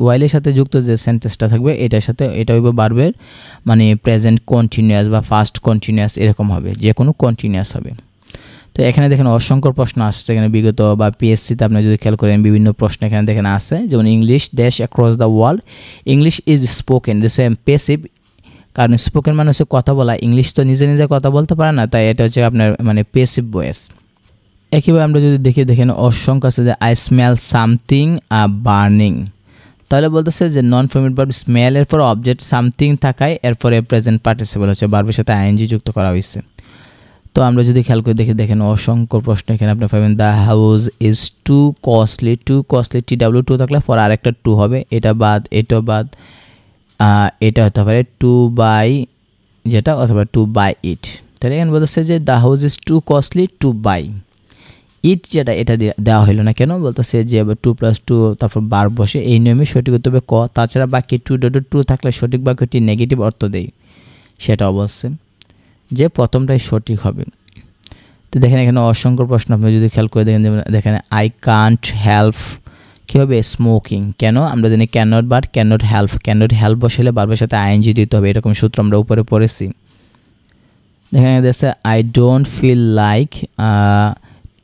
ওয়াইলের সাথে যুক্ত যে সেন্টেন্সটা থাকবে এটার সাথে এটা হইবে ভার্বের মানে প্রেজেন্ট কন্টিনিউয়াস বা ফাস্ট কন্টিনিউয়াস এরকম হবে, যে কোনো কন্টিনিউয়াস হবে। তো এখানে দেখেন অসংখ্য প্রশ্ন আসছে এখানে বিগত বা পিএসসিতে আপনি যদি খেয়াল করেন বিভিন্ন প্রশ্ন এখানে দেখেন আছে, যেমন English dash across the world, English is spoken, this passive, কারণ স্পোকেন মানে হচ্ছে কথা বলা, ইংলিশ তো নিজে নিজে কথা বলতে পারে না, তাই এটা হচ্ছে আপনার মানে প্যাসিভ ভয়েস। একইভাবে আমরা যদি দেখেন অসংখ্য আছে যে আই স্মেল সামথিং বার্নিং, তাহলে বলতেছে যে নন ফর্মেট ভার্ব স্মেল এর পর অবজেক্ট সামথিং থাকায় এরপরে প্রেজেন্ট পার্টিসিপল হচ্ছে ভার্বের সাথে আইএনজি যুক্ত করা হয়েছে। তো আমরা যদি খেয়াল করে দেখেন অসংখ্য প্রশ্ন এখানে আপনি পাবেন the house is too costly, TW2 থাকলে পর আরেকটা 2 হবে, এটা বাদ এটাও বাদ, এটা হতে পারে 2 বাই যেটা অথবা 2 বাই ইট। তাহলে এখানে বলতেছে যে the house is too costly to buy it, যেটা এটা দেওয়া হলো না কেন, বলতেছে যে 2 + 2 তারপর বার বসে এই নিয়মে সঠিক উত্তর হবে ক, তাছাড়া বাকি 2.2 থাকলে সঠিক বাক্যটি নেগেটিভ অর্থ দেয়, সেটা অবশ্যই যে প্রথমটাই সঠিক হবে। তো দেখেন এখানে অসংখ্য প্রশ্ন আপনি যদি খেয়াল করে দেখেন আই কান্ট হেল্প কী হবে স্মোকিং, কেন আমরা জানি ক্যানট বাট ক্যানট হেল্প বসালে ভার্বের সাথে আইএনজি দিতে হবে, এরকম সূত্র আমরা উপরে পড়েছি। দেখেন দেখছে I don't feel like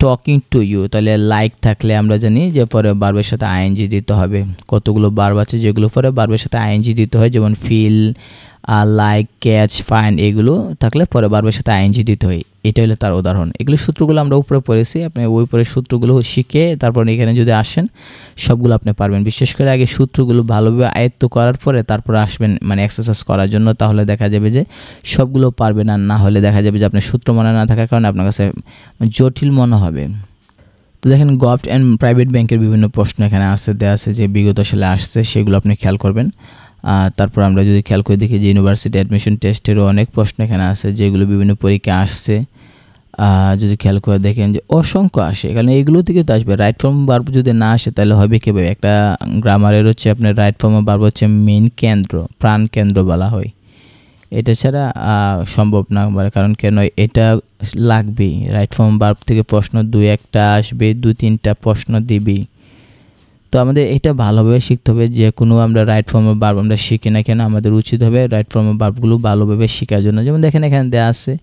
talking to you, তাহলে লাইক থাকলে আমরা জানি যে পরে ভার্বের সাথে আইএনজি দিতে হবে, কতগুলো ভার্ব আছে যেগুলো পরে ভার্বের সাথে আইএনজি দিতে হয়, যেমন ফিল, লাইক, ক্যাচ, ফাইন্ড এগুলো থাকলে পরে ভার্বের সাথে আইএনজি দিতে হয়, এটা হলো তার উদাহরণ। এগুলো সূত্রগুলো আমরা উপরে পড়েছি, আপনি ওই পরে সূত্রগুলো শিখে তারপর এখানে যদি আসেন সবগুলো আপনি পারবেন, বিশেষ করে আগে সূত্রগুলো ভালোভাবে আয়ত্ত করার পরে তারপরে আসবেন মানে এক্সারসাইজ করার জন্য, তাহলে দেখা যাবে যে সবগুলো পারবেন, আর না হলে দেখা যাবে যে আপনার সূত্র মনে না থাকার কারণে আপনার কাছে জটিল মনে হবে। তো দেখেন গভর্নমেন্ট অ্যান্ড প্রাইভেট ব্যাংকের বিভিন্ন প্রশ্ন এখানে দেওয়া আছে যে বিগত সালে আসছে, সেগুলো আপনি খেয়াল করবেন। তারপর আমরা যদি খেয়াল করে দেখি যে ইউনিভার্সিটি অ্যাডমিশন টেস্টেরও অনেক প্রশ্ন এখানে আছে যেগুলো বিভিন্ন পরীক্ষা আসছে, যদি খেয়াল করে দেখেন যে অসংখ্য আসে, কারণ এইগুলো থেকে তো আসবে। রাইট ফর্ম ভার্ব যদি না আসে তাহলে হবে কীভাবে, একটা গ্রামারের হচ্ছে আপনার রাইট ফর্ম ভার্ব হচ্ছে মেইন কেন্দ্র, প্রাণ কেন্দ্র বলা হয়, এটা ছাড়া সম্ভব না, কারণ কেন এটা লাগবেই, রাইট ফর্ম ভার্ব থেকে প্রশ্ন 2-1টা আসবে, 2-3টা প্রশ্ন দিবি। তো আমাদের এটা ভালোভাবে শিখতে হবে, যে কোনো আমরা রাইট ফর্মের ভার্ব আমরা শিখি না কেন আমাদের উচিত হবে রাইট ফর্মের ভার্বগুলো ভালোভাবে শেখার জন্য। যেমন দেখেন এখানে দেওয়া আছে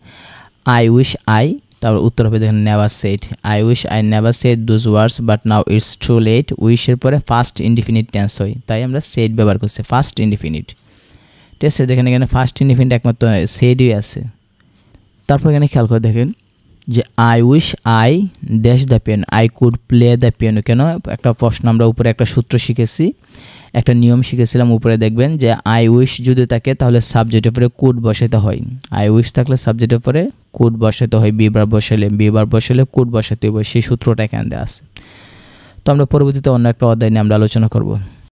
আই উইশ আই তারপর উত্তর হবে দেখেন never said. I wish I never said those words but now it's too late. উইশের পরে ফার্স্ট ইনডিফিনিট টেন্স হয়, তাই আমরা সেড ব্যবহার করছি, ফার্স্ট ইনডিফিনিট। ঠিক আছে, দেখেন এখানে ফার্স্ট ইনডিফিনিট একমাত্র সেডই আছে। তারপর এখানে খেয়াল করে দেখেন যে I wish I dash the piano, I could play the piano. কেন? একটা প্রশ্ন, আমরা উপরে একটা সূত্র শিখেছি, একটা নিয়ম শিখেছিলাম, উপরে দেখবেন যে আই উইশ যদি থাকে তাহলে সাবজেক্টের পরে কুড বসাতে হয়। আই উইশ থাকলে সাবজেক্টের পরে কুড বসাতে হয়, বিবার বসালে কুড বসাতে হবে, সেই সূত্রটা এখানে দেওয়া আছে। তো আমরা পরবর্তীতে অন্য একটা অধ্যায় নিয়ে আমরা আলোচনা করব।